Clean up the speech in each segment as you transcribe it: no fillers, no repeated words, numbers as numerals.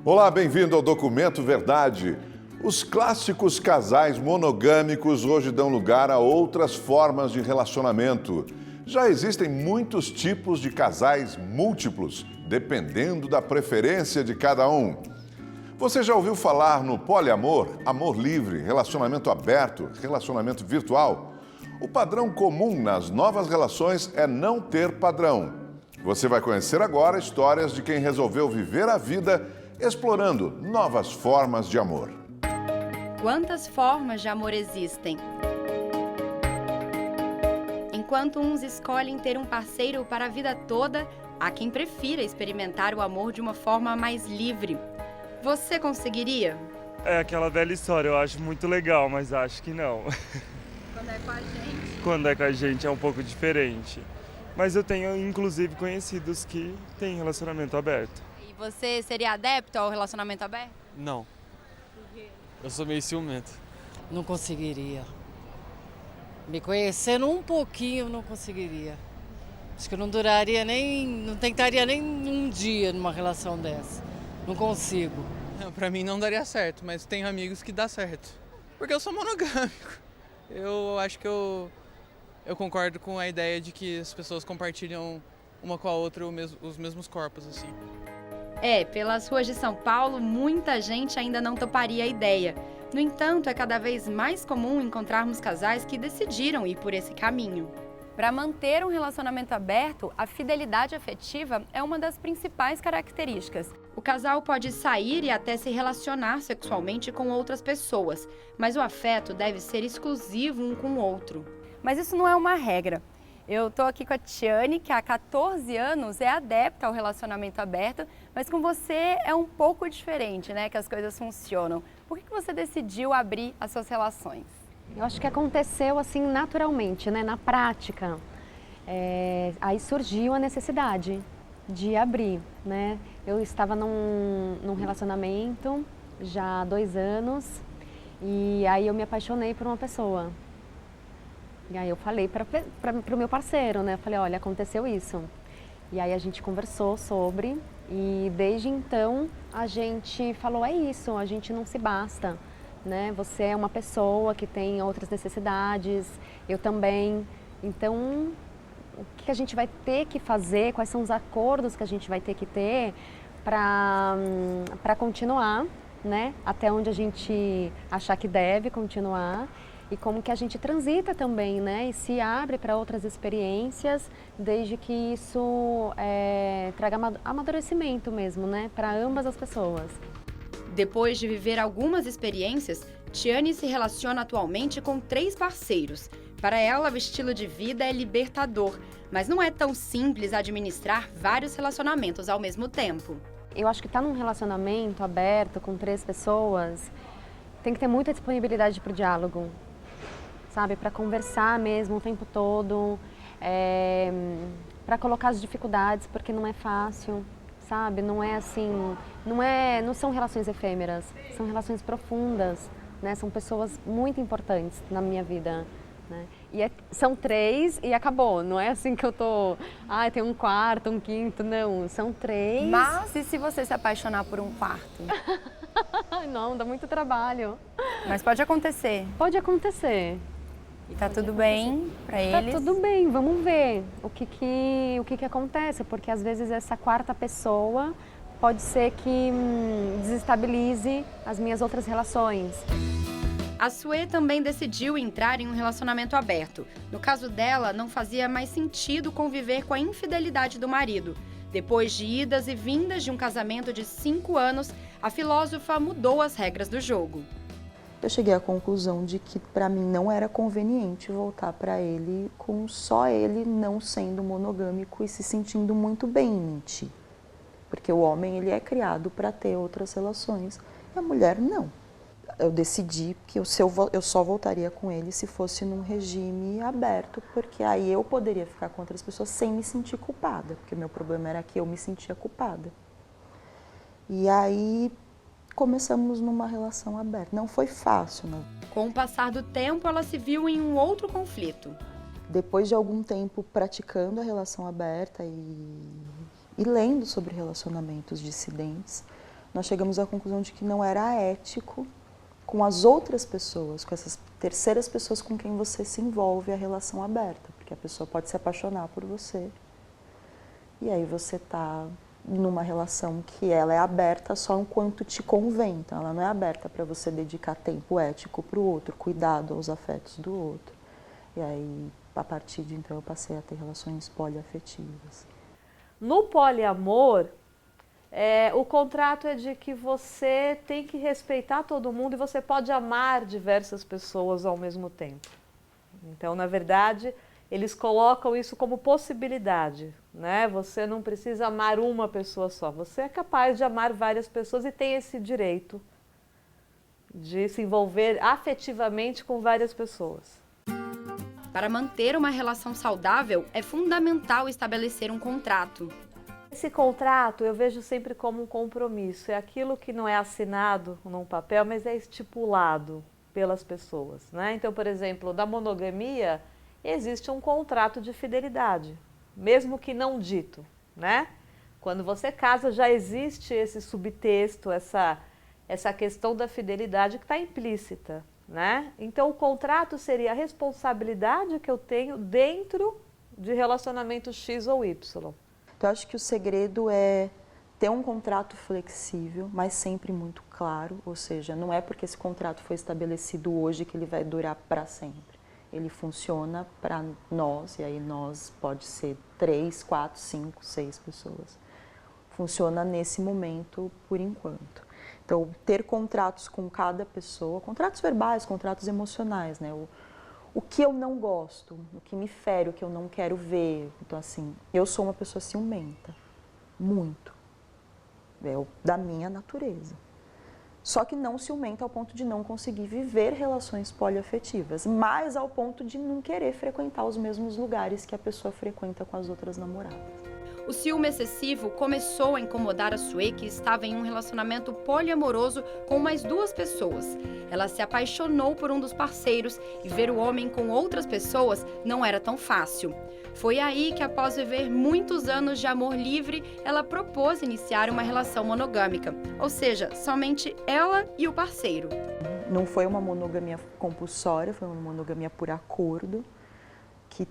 Olá, bem-vindo ao Documento Verdade. Os clássicos casais monogâmicos hoje dão lugar a outras formas de relacionamento. Já existem muitos tipos de casais múltiplos, dependendo da preferência de cada um. Você já ouviu falar no poliamor, amor livre, relacionamento aberto, relacionamento virtual? O padrão comum nas novas relações é não ter padrão. Você vai conhecer agora histórias de quem resolveu viver a vida explorando novas formas de amor. Quantas formas de amor existem? Enquanto uns escolhem ter um parceiro para a vida toda, há quem prefira experimentar o amor de uma forma mais livre. Você conseguiria? É aquela velha história, eu acho muito legal, mas acho que não. Quando é com a gente? Quando é com a gente é um pouco diferente. Mas eu tenho, inclusive, conhecidos que têm relacionamento aberto. E você seria adepto ao relacionamento aberto? Não. Eu sou meio ciumento. Não conseguiria. Me conhecendo um pouquinho, não conseguiria. Acho que eu não duraria nem, não tentaria nem um dia numa relação dessa. Não consigo. Pra mim não daria certo, mas tenho amigos que dá certo. Porque eu sou monogâmico. Eu acho que eu concordo com a ideia de que as pessoas compartilham uma com a outra os mesmos corpos, assim. Pelas ruas de São Paulo, muita gente ainda não toparia a ideia. No entanto, é cada vez mais comum encontrarmos casais que decidiram ir por esse caminho. Para manter um relacionamento aberto, a fidelidade afetiva é uma das principais características. O casal pode sair e até se relacionar sexualmente com outras pessoas, mas o afeto deve ser exclusivo um com o outro. Mas isso não é uma regra. Eu estou aqui com a Tiane, que há 14 anos é adepta ao relacionamento aberto, mas com você é um pouco diferente, né, que as coisas funcionam. Por que você decidiu abrir as suas relações? Eu acho que aconteceu assim naturalmente, né, na prática. Aí surgiu a necessidade de abrir, né? Eu estava num relacionamento já há 2 anos e aí eu me apaixonei por uma pessoa. E aí eu falei para o meu parceiro, né? Eu falei, olha, aconteceu isso. E aí a gente conversou sobre e desde então a gente falou, é isso, a gente não se basta, né? Você é uma pessoa que tem outras necessidades, eu também. Então, o que a gente vai ter que fazer, quais são os acordos que a gente vai ter que ter para continuar, né? Até onde a gente achar que deve continuar. E como que a gente transita também, né? E se abre para outras experiências, desde que isso traga amadurecimento mesmo, né? Para ambas as pessoas. Depois de viver algumas experiências, Tiane se relaciona atualmente com 3 parceiros. Para ela, o estilo de vida é libertador, mas não é tão simples administrar vários relacionamentos ao mesmo tempo. Eu acho que estar num relacionamento aberto com 3 pessoas tem que ter muita disponibilidade para o diálogo. Sabe, para conversar mesmo o tempo todo, para colocar as dificuldades, porque não é fácil, sabe? Não é assim, não são relações efêmeras, são relações profundas, né? São pessoas muito importantes na minha vida, né? E são 3 e acabou, não é assim que eu tô, tem um quarto, um quinto, não, são 3. Mas e se você se apaixonar por um quarto? Não, dá muito trabalho. Mas pode acontecer. Pode acontecer. E tá tudo bem para eles? Tá tudo bem, vamos ver o que acontece, porque às vezes essa 4ª pessoa pode ser que desestabilize as minhas outras relações. A Sue também decidiu entrar em um relacionamento aberto. No caso dela, não fazia mais sentido conviver com a infidelidade do marido. Depois de idas e vindas de um casamento de 5 anos, a filósofa mudou as regras do jogo. Eu cheguei à conclusão de que para mim não era conveniente voltar para ele com só ele não sendo monogâmico e se sentindo muito bem em mentir. Porque o homem ele é criado para ter outras relações e a mulher não. Eu decidi que eu só voltaria com ele se fosse num regime aberto, porque aí eu poderia ficar com outras pessoas sem me sentir culpada, porque meu problema era que eu me sentia culpada. E aí começamos numa relação aberta. Não foi fácil, não. Com o passar do tempo, ela se viu em um outro conflito. Depois de algum tempo praticando a relação aberta e lendo sobre relacionamentos dissidentes, nós chegamos à conclusão de que não era ético com as outras pessoas, com essas terceiras pessoas com quem você se envolve a relação aberta, porque a pessoa pode se apaixonar por você e aí você está numa relação que ela é aberta só enquanto te convém, então ela não é aberta para você dedicar tempo ético para o outro, cuidado aos afetos do outro. E aí, a partir de então, eu passei a ter relações poliafetivas. No poliamor, o contrato é de que você tem que respeitar todo mundo e você pode amar diversas pessoas ao mesmo tempo. Então, na verdade, eles colocam isso como possibilidade, né? Você não precisa amar uma pessoa só, você é capaz de amar várias pessoas e tem esse direito de se envolver afetivamente com várias pessoas. Para manter uma relação saudável, é fundamental estabelecer um contrato. Esse contrato eu vejo sempre como um compromisso, é aquilo que não é assinado num papel, mas é estipulado pelas pessoas, né? Então, por exemplo, da monogamia, existe um contrato de fidelidade, mesmo que não dito, né? Quando você casa, já existe esse subtexto, essa questão da fidelidade que está implícita, né? Então, o contrato seria a responsabilidade que eu tenho dentro de relacionamento X ou Y. Então, eu acho que o segredo é ter um contrato flexível, mas sempre muito claro, ou seja, não é porque esse contrato foi estabelecido hoje que ele vai durar para sempre. Ele funciona para nós, e aí nós pode ser 3, 4, 5, 6 pessoas. Funciona nesse momento por enquanto. Então, ter contratos com cada pessoa, contratos verbais, contratos emocionais, né? O que eu não gosto, o que me fere, o que eu não quero ver. Então, assim, eu sou uma pessoa ciumenta, muito. É da minha natureza. Só que não ciumenta ao ponto de não conseguir viver relações poliafetivas, mas ao ponto de não querer frequentar os mesmos lugares que a pessoa frequenta com as outras namoradas. O ciúme excessivo começou a incomodar a Sue, que estava em um relacionamento poliamoroso com mais 2 pessoas. Ela se apaixonou por um dos parceiros e ver o homem com outras pessoas não era tão fácil. Foi aí que, após viver muitos anos de amor livre, ela propôs iniciar uma relação monogâmica, ou seja, somente ela e o parceiro. Não foi uma monogamia compulsória, foi uma monogamia por acordo, que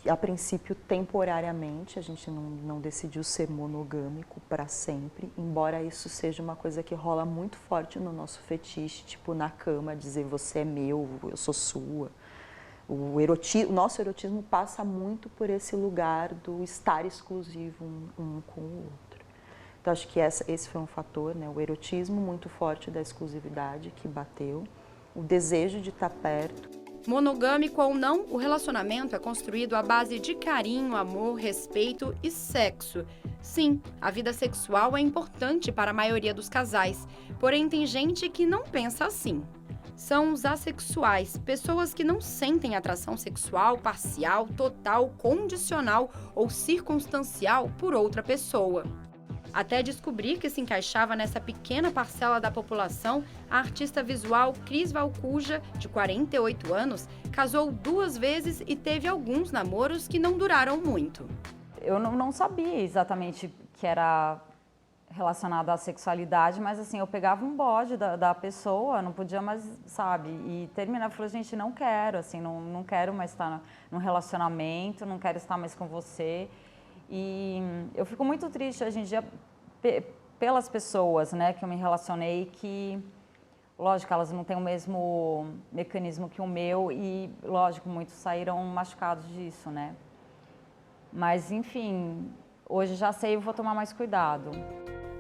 a princípio temporariamente, a gente não decidiu ser monogâmico para sempre, embora isso seja uma coisa que rola muito forte no nosso fetiche, tipo na cama, dizer você é meu, eu sou sua. O nosso erotismo passa muito por esse lugar do estar exclusivo um com o outro. Então acho que esse foi um fator, né? O erotismo muito forte da exclusividade que bateu, o desejo de estar perto. Monogâmico ou não, o relacionamento é construído à base de carinho, amor, respeito e sexo. Sim, a vida sexual é importante para a maioria dos casais, porém tem gente que não pensa assim. São os assexuais, pessoas que não sentem atração sexual parcial, total, condicional ou circunstancial por outra pessoa. Até descobrir que se encaixava nessa pequena parcela da população, a artista visual Cris Valcuja, de 48 anos, casou 2 vezes e teve alguns namoros que não duraram muito. Eu não sabia exatamente que era relacionado à sexualidade, mas assim, eu pegava um bode da pessoa, não podia mais, sabe, e terminava, falei, gente, não quero, assim, não quero mais estar num relacionamento, não quero estar mais com você. E eu fico muito triste hoje em dia pelas pessoas, né, que eu me relacionei, que, lógico, elas não têm o mesmo mecanismo que o meu e, lógico, muitos saíram machucados disso, né. Mas, enfim, hoje já sei e vou tomar mais cuidado.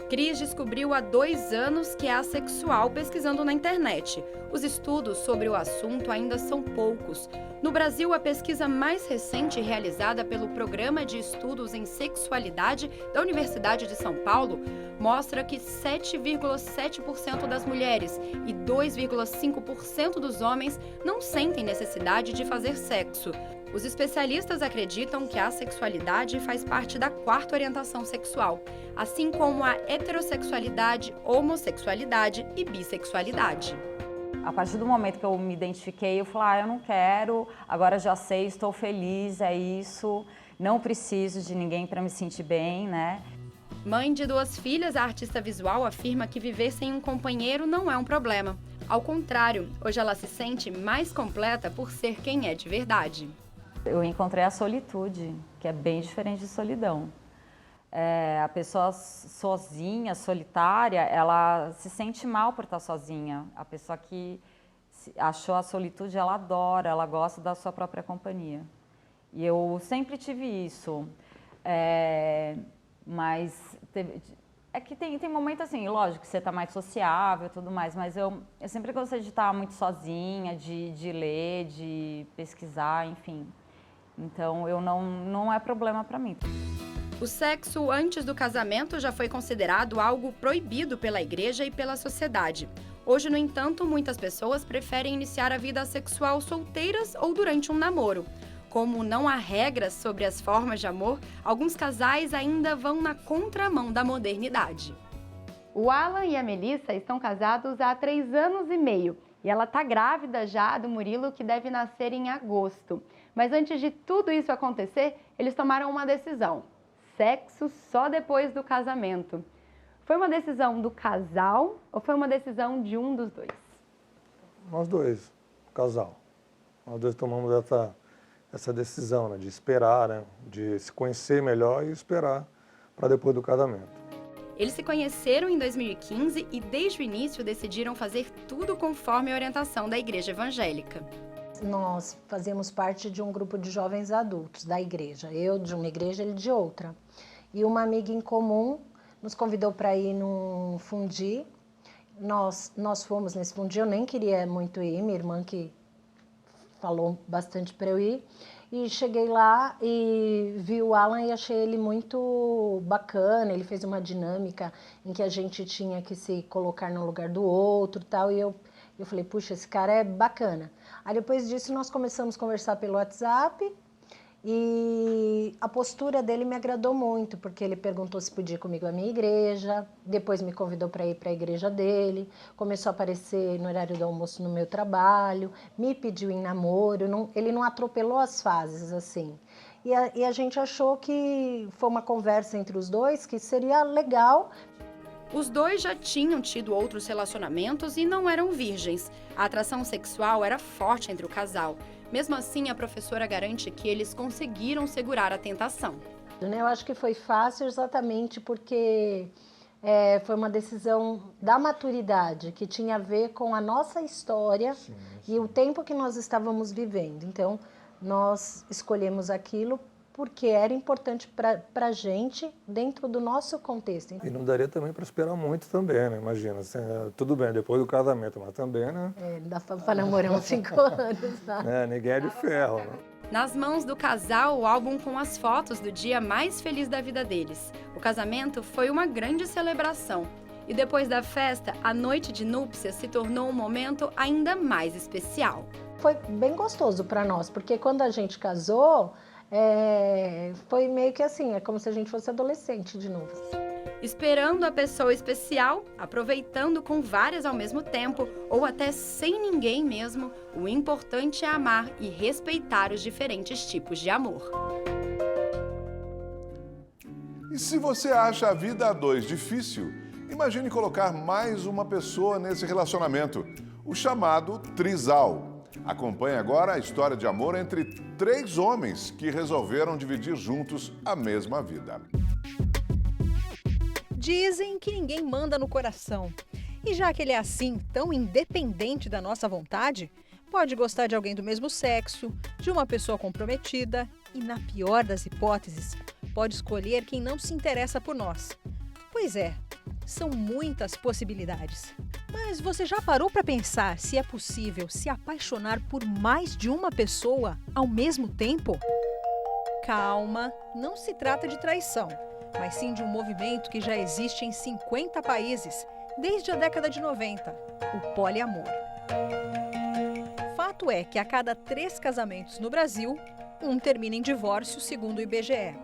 Cris descobriu há 2 anos que é assexual pesquisando na internet. Os estudos sobre o assunto ainda são poucos. No Brasil, a pesquisa mais recente realizada pelo Programa de Estudos em Sexualidade da Universidade de São Paulo mostra que 7,7% das mulheres e 2,5% dos homens não sentem necessidade de fazer sexo. Os especialistas acreditam que a assexualidade faz parte da 4ª orientação sexual, assim como a heterossexualidade, homossexualidade e bissexualidade. A partir do momento que eu me identifiquei, eu falei, eu não quero, agora já sei, estou feliz, é isso, não preciso de ninguém para me sentir bem, né? Mãe de 2 filhas, a artista visual afirma que viver sem um companheiro não é um problema. Ao contrário, hoje ela se sente mais completa por ser quem é de verdade. Eu encontrei a solitude, que é bem diferente de solidão. A pessoa sozinha, solitária, ela se sente mal por estar sozinha. A pessoa que achou a solitude, ela adora, ela gosta da sua própria companhia. E eu sempre tive isso. Mas é que tem momento assim, lógico que você está mais sociável e tudo mais, mas eu sempre gostei de estar muito sozinha, de ler, de pesquisar, enfim. Então, não é problema para mim. O sexo antes do casamento já foi considerado algo proibido pela igreja e pela sociedade. Hoje, no entanto, muitas pessoas preferem iniciar a vida sexual solteiras ou durante um namoro. Como não há regras sobre as formas de amor, alguns casais ainda vão na contramão da modernidade. O Alan e a Melissa estão casados há 3 anos e meio e ela está grávida já do Murilo, que deve nascer em agosto. Mas antes de tudo isso acontecer, eles tomaram uma decisão: sexo só depois do casamento. Foi uma decisão do casal ou foi uma decisão de um dos dois? Nós dois, casal. Nós dois tomamos essa decisão, né, de esperar, né, de se conhecer melhor e esperar para depois do casamento. Eles se conheceram em 2015 e desde o início decidiram fazer tudo conforme a orientação da igreja evangélica. Nós fazíamos parte de um grupo de jovens adultos da igreja, eu de uma igreja, ele de outra. E uma amiga em comum nos convidou para ir num fundi. Nós fomos nesse fundi, eu nem queria muito ir, minha irmã que falou bastante para eu ir. E cheguei lá e vi o Alan e achei ele muito bacana. Ele fez uma dinâmica em que a gente tinha que se colocar no lugar do outro e tal. E eu falei, puxa, esse cara é bacana. Aí depois disso nós começamos a conversar pelo WhatsApp e a postura dele me agradou muito, porque ele perguntou se podia ir comigo à minha igreja, depois me convidou para ir para a igreja dele, começou a aparecer no horário do almoço no meu trabalho, me pediu em namoro, ele não atropelou as fases assim. E a gente achou que foi uma conversa entre os dois que seria legal. Os dois já tinham tido outros relacionamentos e não eram virgens. A atração sexual era forte entre o casal. Mesmo assim, a professora garante que eles conseguiram segurar a tentação. Eu acho que foi fácil exatamente porque foi uma decisão da maturidade, que tinha a ver com a nossa história e o tempo que nós estávamos vivendo. Então, nós escolhemos aquilo porque era importante para a gente dentro do nosso contexto. E não daria também para esperar muito também, né? Imagina, assim, tudo bem, depois do casamento, mas também, né? Dá para namorar uns 5 anos, tá? Ninguém é de ferro, né? Nas mãos do casal, o álbum com as fotos do dia mais feliz da vida deles. O casamento foi uma grande celebração. E depois da festa, a noite de núpcias se tornou um momento ainda mais especial. Foi bem gostoso para nós, porque quando a gente casou, foi meio que assim, é como se a gente fosse adolescente de novo. Esperando a pessoa especial, aproveitando com várias ao mesmo tempo, ou até sem ninguém mesmo, o importante é amar e respeitar os diferentes tipos de amor. E se você acha a vida a dois difícil, imagine colocar mais uma pessoa nesse relacionamento, o chamado trisal. Acompanhe agora a história de amor entre 3 homens que resolveram dividir juntos a mesma vida. Dizem que ninguém manda no coração. E já que ele é assim, tão independente da nossa vontade, pode gostar de alguém do mesmo sexo, de uma pessoa comprometida e, na pior das hipóteses, pode escolher quem não se interessa por nós. Pois é, são muitas possibilidades. Mas você já parou para pensar se é possível se apaixonar por mais de uma pessoa ao mesmo tempo? Calma, não se trata de traição, mas sim de um movimento que já existe em 50 países, desde a década de 90, o poliamor. Fato é que a cada 3 casamentos no Brasil, 1 termina em divórcio, segundo o IBGE.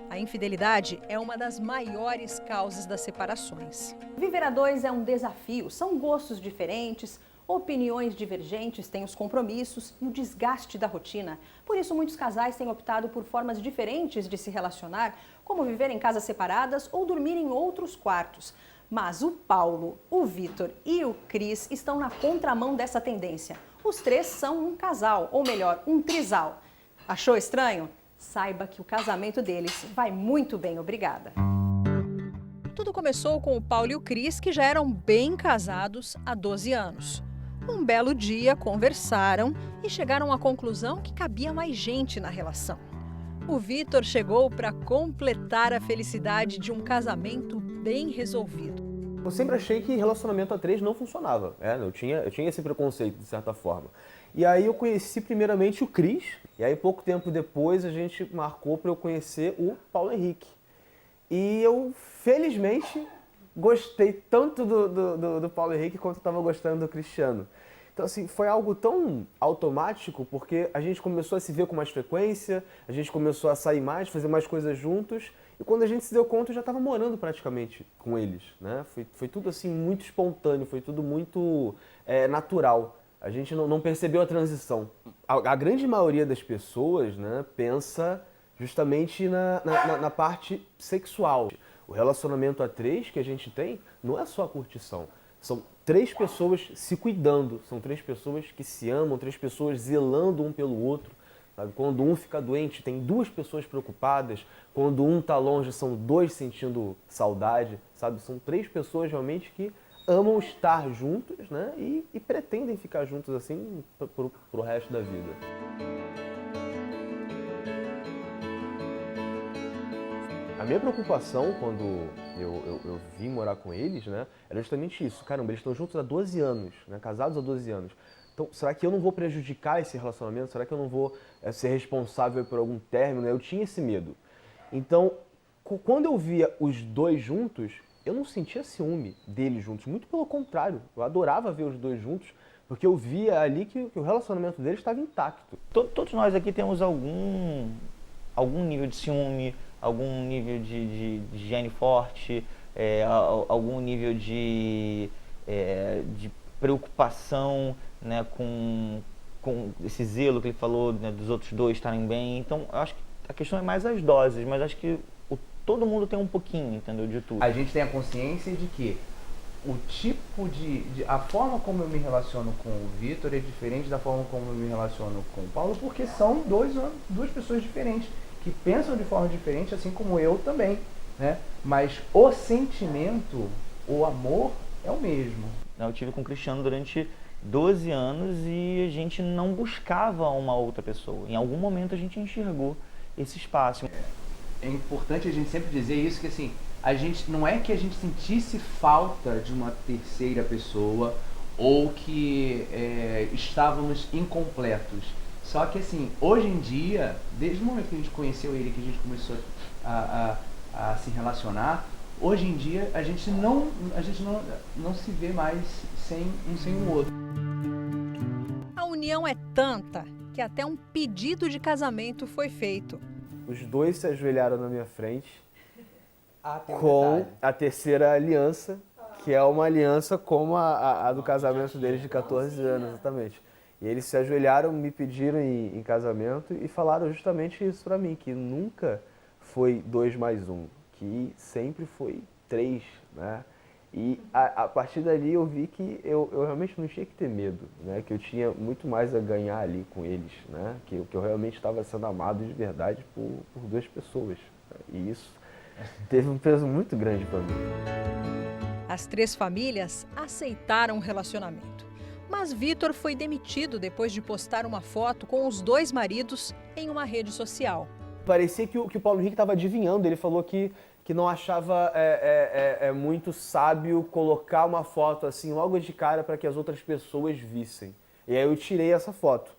A infidelidade é uma das maiores causas das separações. Viver a 2 é um desafio, são gostos diferentes, opiniões divergentes, tem os compromissos e o desgaste da rotina. Por isso, muitos casais têm optado por formas diferentes de se relacionar, como viver em casas separadas ou dormir em outros quartos. Mas o Paulo, o Vitor e o Cris estão na contramão dessa tendência. Os três são um casal, ou melhor, um trisal. Achou estranho? Saiba que o casamento deles vai muito bem, obrigada. Tudo começou com o Paulo e o Cris, que já eram bem casados há 12 anos. Um belo dia, conversaram e chegaram à conclusão que cabia mais gente na relação. O Vitor chegou para completar a felicidade de um casamento bem resolvido. Eu sempre achei que relacionamento a três não funcionava. Eu tinha esse preconceito, de certa forma. E aí eu conheci primeiramente o Cris, e aí pouco tempo depois a gente marcou para eu conhecer o Paulo Henrique. E eu, felizmente, gostei tanto do Paulo Henrique quanto eu estava gostando do Cristiano. Então, assim, foi algo tão automático, porque a gente começou a se ver com mais frequência, a gente começou a sair mais, fazer mais coisas juntos, e quando a gente se deu conta, eu já estava morando praticamente com eles, né? Foi tudo, assim, muito espontâneo, foi tudo muito natural. A gente não percebeu a transição. A grande maioria das pessoas, né, pensa justamente na parte sexual. O relacionamento a três que a gente tem não é só a curtição. São três pessoas se cuidando, são três pessoas que se amam, três pessoas zelando um pelo outro. Sabe? Quando um fica doente, tem duas pessoas preocupadas. Quando um está longe, são dois sentindo saudade. Sabe? São três pessoas realmente que amam estar juntos, né? E pretendem ficar juntos assim pro resto da vida. A minha preocupação quando eu vim morar com eles, né, era justamente isso. Caramba, eles estão juntos há 12 anos, né, casados há 12 anos. Então, será que eu não vou prejudicar esse relacionamento? Será que eu não vou ser responsável por algum término? Eu tinha esse medo. Então, quando eu via os dois juntos, eu não sentia ciúme deles juntos. Muito pelo contrário, eu adorava ver os dois juntos, porque eu via ali que o relacionamento deles estava intacto. Todos nós aqui temos algum nível de ciúme, algum nível de higiene forte, algum nível de preocupação, né, com esse zelo que ele falou, né, dos outros dois estarem bem. Então, eu acho que a questão é mais as doses, mas acho que todo mundo tem um pouquinho, entendeu, de tudo. A gente tem a consciência de que o tipo a forma como eu me relaciono com o Vitor é diferente da forma como eu me relaciono com o Paulo, porque são duas pessoas diferentes, que pensam de forma diferente, assim como eu também, né? Mas o sentimento, o amor é o mesmo. Eu tive com o Cristiano durante 12 anos e a gente não buscava uma outra pessoa. Em algum momento a gente enxergou esse espaço. É importante a gente sempre dizer isso, que assim, não é que a gente sentisse falta de uma terceira pessoa ou que estávamos incompletos. Só que assim, hoje em dia, desde o momento que a gente conheceu ele, que a gente começou a se relacionar, hoje em dia a gente não se vê mais sem o outro. A união é tanta que até um pedido de casamento foi feito. Os dois se ajoelharam na minha frente com a terceira aliança, que é uma aliança como a do casamento deles de 14 anos, exatamente. E eles se ajoelharam, me pediram em casamento e falaram justamente isso pra mim, que nunca foi 2 mais 1, que sempre foi 3, né? E a partir dali eu vi que eu realmente não tinha que ter medo, né? Que eu tinha muito mais a ganhar ali com eles, né? Que eu realmente estava sendo amado de verdade por 2 pessoas. E isso teve um peso muito grande para mim. As 3 famílias aceitaram o relacionamento. Mas Vitor foi demitido depois de postar uma foto com os 2 maridos em uma rede social. Parecia que o Paulo Henrique estava adivinhando. Ele falou que não achava muito sábio colocar uma foto assim logo de cara para que as outras pessoas vissem. E aí eu tirei essa foto.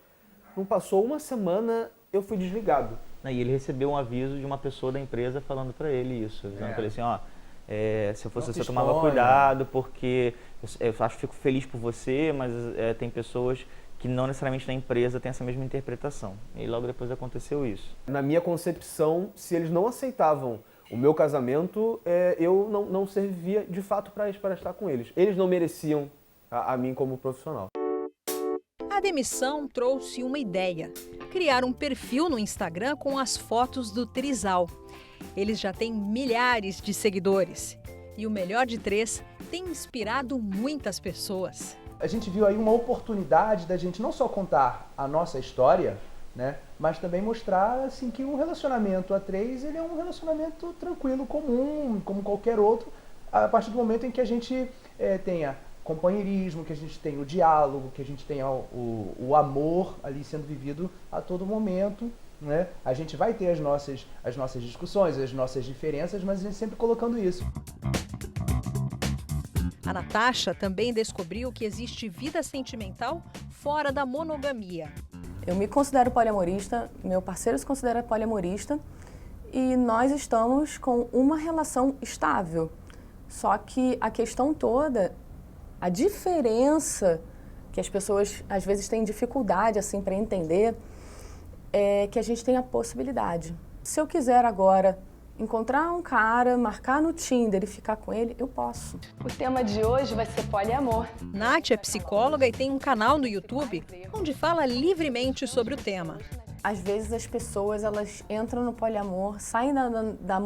Não passou uma semana, eu fui desligado. E ele recebeu um aviso de uma pessoa da empresa falando para ele isso. Dizendo para ele assim, se eu fosse você, tomava cuidado, porque eu fico feliz por você, mas tem pessoas que não necessariamente na empresa tem essa mesma interpretação. E logo depois aconteceu isso. Na minha concepção, se eles não aceitavam o meu casamento, eu não servia de fato para estar com eles. Eles não mereciam a mim como profissional. A demissão trouxe uma ideia: criar um perfil no Instagram com as fotos do trisal. Eles já têm milhares de seguidores. E o Melhor de Três tem inspirado muitas pessoas. A gente viu aí uma oportunidade da gente não só contar a nossa história, né, mas também mostrar assim, que um relacionamento a três ele é um relacionamento tranquilo, comum, como qualquer outro, a partir do momento em que a gente tenha companheirismo, que a gente tenha o diálogo, que a gente tenha o amor ali sendo vivido a todo momento. Né? A gente vai ter as nossas discussões, as nossas diferenças, mas a gente sempre colocando isso. A Natasha também descobriu que existe vida sentimental fora da monogamia. Eu me considero poliamorista, meu parceiro se considera poliamorista e nós estamos com uma relação estável. Só que a questão toda, a diferença que as pessoas às vezes têm dificuldade assim para entender é que a gente tem a possibilidade. Se eu quiser agora encontrar um cara, marcar no Tinder e ficar com ele, eu posso. O tema de hoje vai ser poliamor. Nath é psicóloga e tem um canal no YouTube onde fala livremente sobre o tema. Às vezes as pessoas elas entram no poliamor, saem da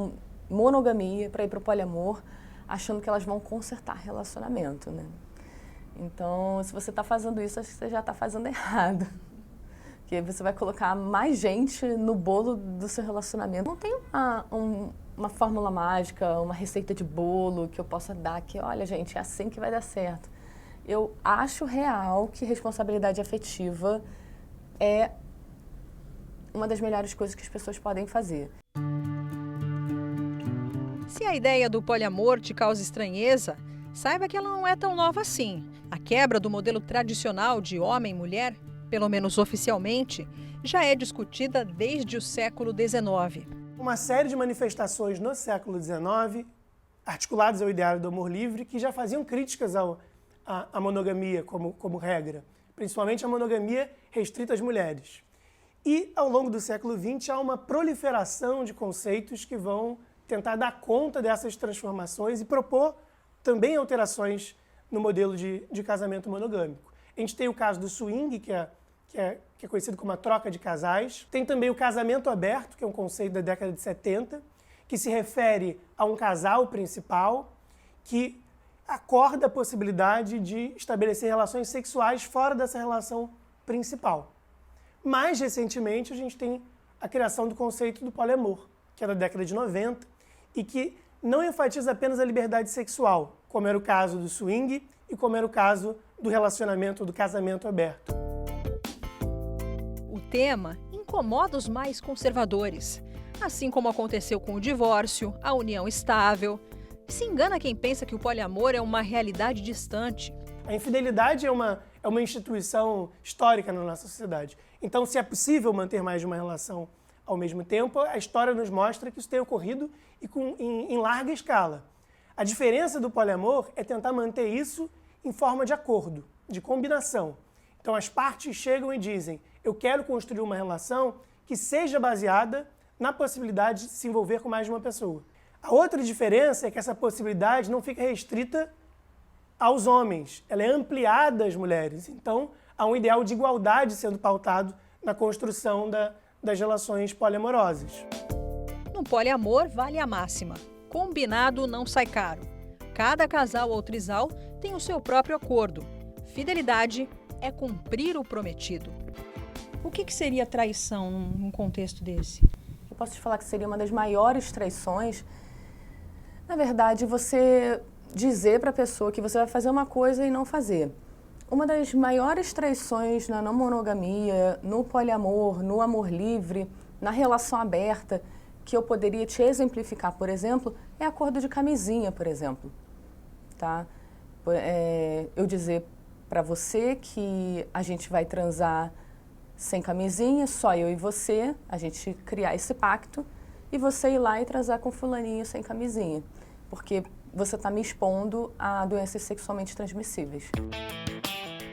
monogamia para ir para o poliamor, achando que elas vão consertar relacionamento, né? Então, se você está fazendo isso, acho que você já está fazendo errado. Porque você vai colocar mais gente no bolo do seu relacionamento. Não tem uma fórmula mágica, uma receita de bolo que eu possa dar que, olha, gente, é assim que vai dar certo. Eu acho real que responsabilidade afetiva é uma das melhores coisas que as pessoas podem fazer. Se a ideia do poliamor te causa estranheza, saiba que ela não é tão nova assim. A quebra do modelo tradicional de homem e mulher, pelo menos oficialmente, já é discutida desde o século XIX. Uma série de manifestações no século XIX, articuladas ao ideário do amor livre, que já faziam críticas à monogamia como regra, principalmente a monogamia restrita às mulheres. E, ao longo do século XX, há uma proliferação de conceitos que vão tentar dar conta dessas transformações e propor também alterações no modelo de casamento monogâmico. A gente tem o caso do swing, que é conhecido como a troca de casais. Tem também o casamento aberto, que é um conceito da década de 70, que se refere a um casal principal que acorda a possibilidade de estabelecer relações sexuais fora dessa relação principal. Mais recentemente, a gente tem a criação do conceito do poliamor, que é da década de 90, e que não enfatiza apenas a liberdade sexual, como era o caso do swing e como era o caso do relacionamento, do casamento aberto. O tema incomoda os mais conservadores, assim como aconteceu com o divórcio, a união estável. Se engana quem pensa que o poliamor é uma realidade distante. A infidelidade é uma instituição histórica na nossa sociedade. Então, se é possível manter mais de uma relação ao mesmo tempo, a história nos mostra que isso tem ocorrido e em larga escala. A diferença do poliamor é tentar manter isso em forma de acordo, de combinação. Então, as partes chegam e dizem: eu quero construir uma relação que seja baseada na possibilidade de se envolver com mais de uma pessoa. A outra diferença é que essa possibilidade não fica restrita aos homens, ela é ampliada às mulheres. Então, há um ideal de igualdade sendo pautado na construção das relações poliamorosas. No poliamor, vale a máxima: combinado não sai caro. Cada casal ou trisal tem o seu próprio acordo. Fidelidade é cumprir o prometido. O que seria traição num contexto desse? Eu posso te falar que seria uma das maiores traições. Na verdade, você dizer para a pessoa que você vai fazer uma coisa e não fazer. Uma das maiores traições na não monogamia, no poliamor, no amor livre, na relação aberta, que eu poderia te exemplificar, por exemplo, é acordo de camisinha, por exemplo. Tá? Eu dizer para você que a gente vai transar sem camisinha, só eu e você, a gente criar esse pacto, e você ir lá e transar com fulaninho sem camisinha, porque você está me expondo a doenças sexualmente transmissíveis.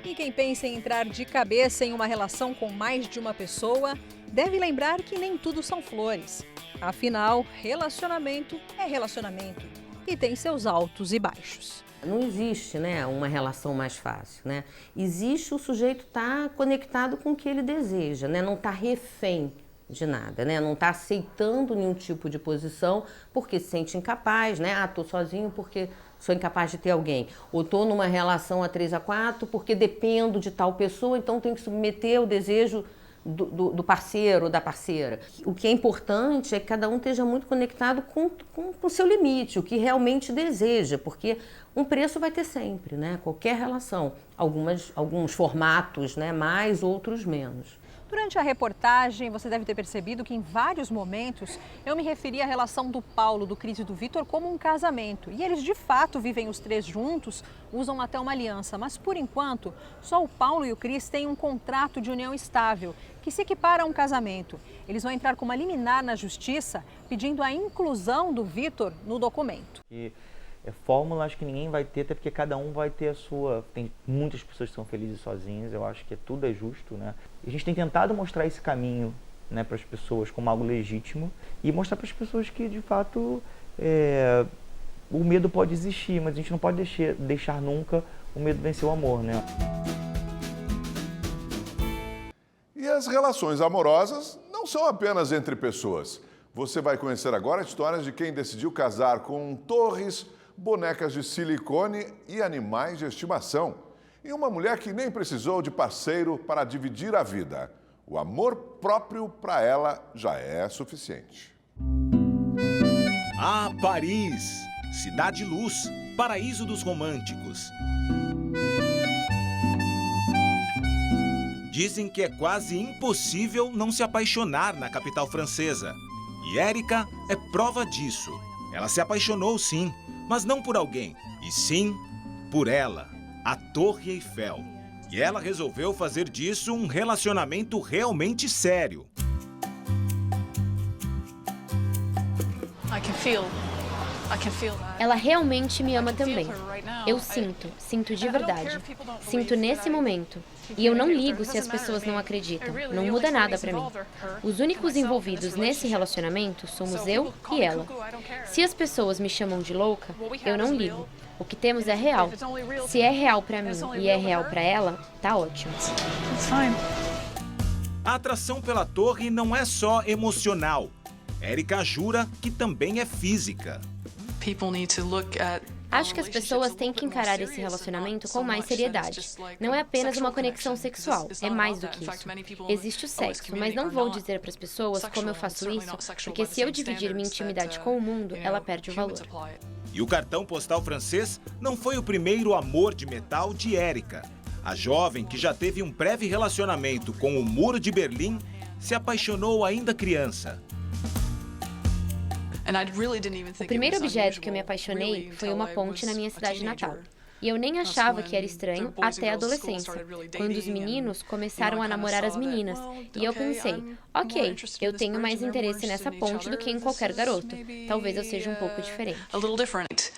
E quem pensa em entrar de cabeça em uma relação com mais de uma pessoa, deve lembrar que nem tudo são flores. Afinal, relacionamento é relacionamento e tem seus altos e baixos. Não existe, né, uma relação mais fácil, né? Existe o sujeito estar conectado com o que ele deseja, né? Não estar refém de nada, né? Não está aceitando nenhum tipo de posição porque se sente incapaz, né? Ah, tô sozinho porque sou incapaz de ter alguém. Ou tô numa relação a 3 a 4 porque dependo de tal pessoa, então tenho que submeter o desejo do parceiro ou da parceira. O que é importante é que cada um esteja muito conectado com o seu limite, o que realmente deseja, porque um preço vai ter sempre, né? Qualquer relação. Alguns formatos, né? Mais, outros menos. Durante a reportagem, você deve ter percebido que em vários momentos eu me referi à relação do Paulo, do Cris e do Vitor como um casamento. E eles de fato vivem os três juntos, usam até uma aliança. Mas por enquanto, só o Paulo e o Cris têm um contrato de união estável, que se equipara a um casamento. Eles vão entrar com uma liminar na justiça, pedindo a inclusão do Vitor no documento. Fórmula acho que ninguém vai ter, até porque cada um vai ter a sua. Tem muitas pessoas que são felizes sozinhas, eu acho que tudo é justo, né? E a gente tem tentado mostrar esse caminho, né, para as pessoas como algo legítimo e mostrar para as pessoas que de fato o medo pode existir, mas a gente não pode deixar nunca o medo vencer o amor, né? E as relações amorosas não são apenas entre pessoas. Você vai conhecer agora histórias de quem decidiu casar com torres, bonecas de silicone e animais de estimação. E uma mulher que nem precisou de parceiro para dividir a vida. O amor próprio para ela já é suficiente. Ah, Paris! Cidade Luz, paraíso dos românticos. Dizem que é quase impossível não se apaixonar na capital francesa. E Érica é prova disso. Ela se apaixonou sim, mas não por alguém, e sim por ela, a Torre Eiffel. E ela resolveu fazer disso um relacionamento realmente sério. Ela realmente me ama também. Eu sinto de verdade. Sinto nesse momento. E eu não ligo se as pessoas não acreditam. Não muda nada pra mim. Os únicos envolvidos nesse relacionamento somos eu e ela. Se as pessoas me chamam de louca, eu não ligo. O que temos é real. Se é real pra mim e é real pra ela, tá ótimo. A atração pela torre não é só emocional. Érica jura que também é física. Acho que as pessoas têm que encarar esse relacionamento com mais seriedade. Não é apenas uma conexão sexual, é mais do que isso. Existe o sexo, mas não vou dizer para as pessoas como eu faço isso, porque se eu dividir minha intimidade com o mundo, ela perde o valor. E o cartão postal francês não foi o primeiro amor de metal de Érica. A jovem, que já teve um breve relacionamento com o Muro de Berlim, se apaixonou ainda criança. O primeiro objeto que eu me apaixonei foi uma ponte na minha cidade natal. E eu nem achava que era estranho até a adolescência, quando os meninos começaram a namorar as meninas. E eu pensei, ok, eu tenho mais interesse nessa ponte do que em qualquer garoto. Talvez eu seja um pouco diferente.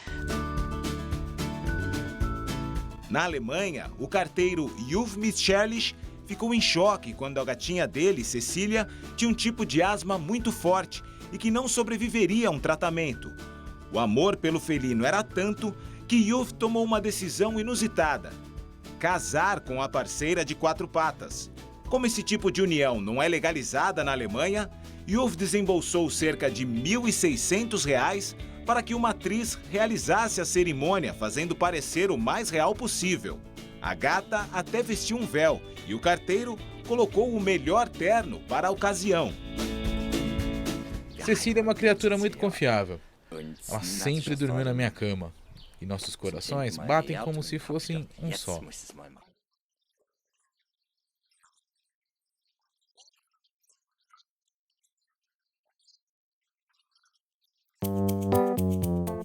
Na Alemanha, o carteiro Yves Michelich ficou em choque quando a gatinha dele, Cecília, tinha um tipo de asma muito forte e que não sobreviveria a um tratamento. O amor pelo felino era tanto que Yves tomou uma decisão inusitada: casar com a parceira de 4 patas. Como esse tipo de união não é legalizada na Alemanha, Yves desembolsou cerca de R$ 1.600 para que uma atriz realizasse a cerimônia, fazendo parecer o mais real possível. A gata até vestiu um véu e o carteiro colocou o melhor terno para a ocasião. Cecília é uma criatura muito confiável. Ela sempre dormiu na minha cama. E nossos corações batem como se fossem um só.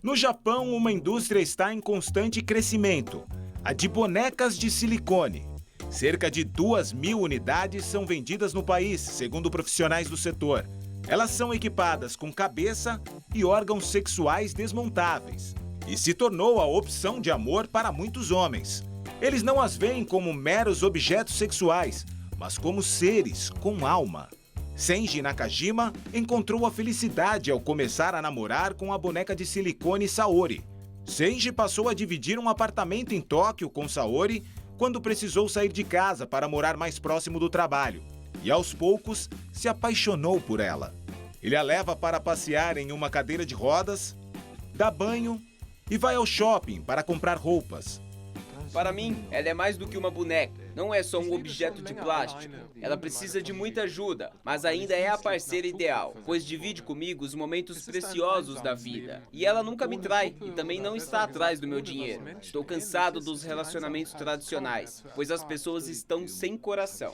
No Japão, uma indústria está em constante crescimento, a de bonecas de silicone. Cerca de 2.000 unidades são vendidas no país, segundo profissionais do setor. Elas são equipadas com cabeça e órgãos sexuais desmontáveis e se tornou a opção de amor para muitos homens. Eles não as veem como meros objetos sexuais, mas como seres com alma. Senji Nakajima encontrou a felicidade ao começar a namorar com a boneca de silicone Saori. Senji passou a dividir um apartamento em Tóquio com Saori quando precisou sair de casa para morar mais próximo do trabalho. e aos poucos se apaixonou por ela. Ele a leva para passear em uma cadeira de rodas, dá banho e vai ao shopping para comprar roupas. Para mim, ela é mais do que uma boneca. Não é só um objeto de plástico. Ela precisa de muita ajuda, mas ainda é a parceira ideal, pois divide comigo os momentos preciosos da vida. E ela nunca me trai e também não está atrás do meu dinheiro. Estou cansado dos relacionamentos tradicionais, pois as pessoas estão sem coração.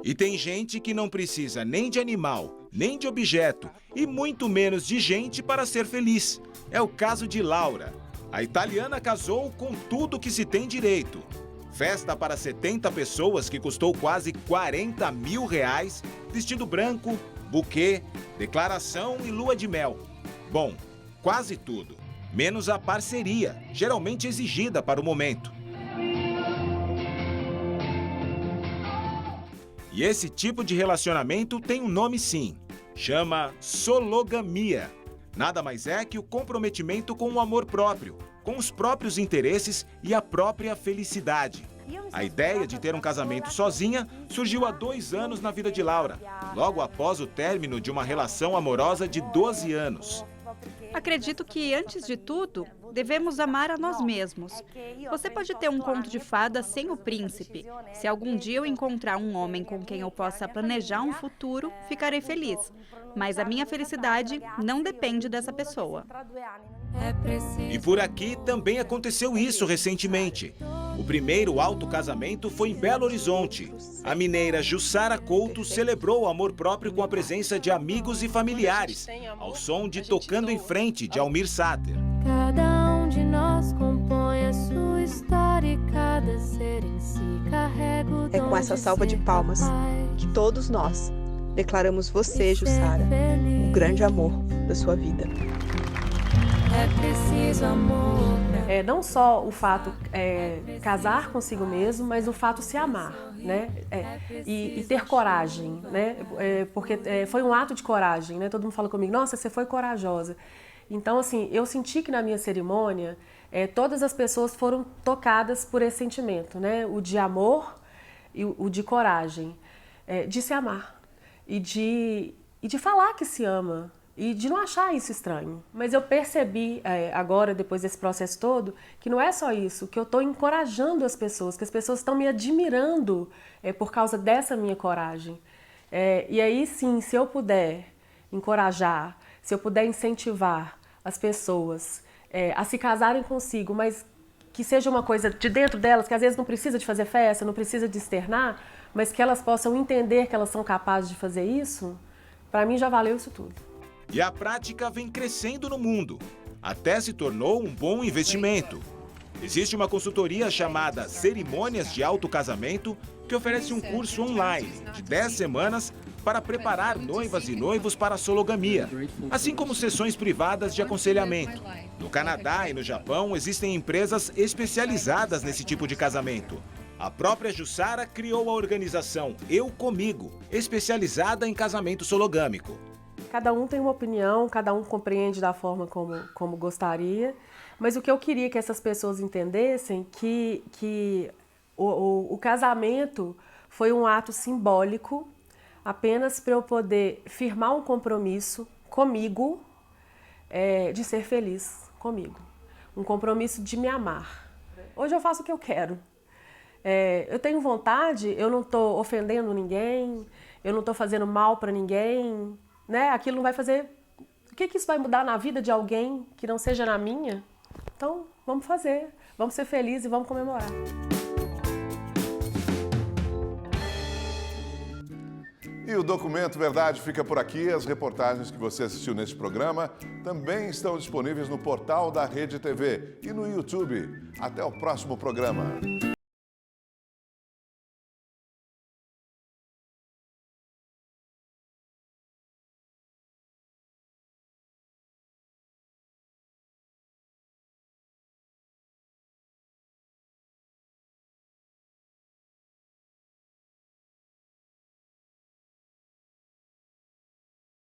E tem gente que não precisa nem de animal, nem de objeto, e muito menos de gente para ser feliz. É o caso de Laura. A italiana casou com tudo que se tem direito. Festa para 70 pessoas que custou quase R$40 mil, vestido branco, buquê, declaração e lua de mel. Bom, quase tudo, menos a parceria, geralmente exigida para o momento. E esse tipo de relacionamento tem um nome sim, chama sologamia. Nada mais é que o comprometimento com o amor próprio, com os próprios interesses e a própria felicidade. A ideia de ter um casamento sozinha surgiu há 2 anos na vida de Laura, logo após o término de uma relação amorosa de 12 anos. Acredito que, antes de tudo, devemos amar a nós mesmos. Você pode ter um conto de fada sem o príncipe. Se algum dia eu encontrar um homem com quem eu possa planejar um futuro, ficarei feliz. Mas a minha felicidade não depende dessa pessoa. E por aqui também aconteceu isso recentemente. O primeiro autocasamento foi em Belo Horizonte. A mineira Jussara Couto celebrou o amor próprio com a presença de amigos e familiares, ao som de Tocando em Frente, de Almir Sater. Cada um de nós compõe a sua história e cada ser em si carrega o dom. É com essa salva de palmas que todos nós declaramos você, Jussara, o grande amor da sua vida. É preciso amor. Não só o fato casar consigo mesmo, mas o fato se amar, né? E ter coragem, né? Porque foi um ato de coragem, né? Todo mundo fala comigo, nossa, você foi corajosa. Então, assim, eu senti que na minha cerimônia, todas as pessoas foram tocadas por esse sentimento, né? O de amor e o de coragem, de se amar e de falar que se ama. E de não achar isso estranho. Mas eu percebi agora, depois desse processo todo, que não é só isso, que eu estou encorajando as pessoas, que as pessoas estão me admirando por causa dessa minha coragem. E aí sim, se eu puder encorajar, se eu puder incentivar as pessoas a se casarem consigo, mas que seja uma coisa de dentro delas, que às vezes não precisa de fazer festa, não precisa de externar, mas que elas possam entender que elas são capazes de fazer isso, para mim já valeu isso tudo. E a prática vem crescendo no mundo, até se tornou um bom investimento. Existe uma consultoria chamada Cerimônias de Autocasamento, que oferece um curso online de 10 semanas para preparar noivas e noivos para a sologamia, assim como sessões privadas de aconselhamento. No Canadá e no Japão existem empresas especializadas nesse tipo de casamento. A própria Jussara criou a organização Eu Comigo, especializada em casamento sologâmico. Cada um tem uma opinião, cada um compreende da forma como gostaria, mas o que eu queria que essas pessoas entendessem que o casamento foi um ato simbólico apenas para eu poder firmar um compromisso comigo de ser feliz comigo, um compromisso de me amar. Hoje eu faço o que eu quero. Eu tenho vontade, eu não estou ofendendo ninguém, eu não estou fazendo mal para ninguém, né? Aquilo não vai fazer... O que isso vai mudar na vida de alguém que não seja na minha? Então, vamos fazer, vamos ser felizes e vamos comemorar. E o Documento Verdade fica por aqui. As reportagens que você assistiu neste programa também estão disponíveis no portal da Rede TV e no YouTube. Até o próximo programa.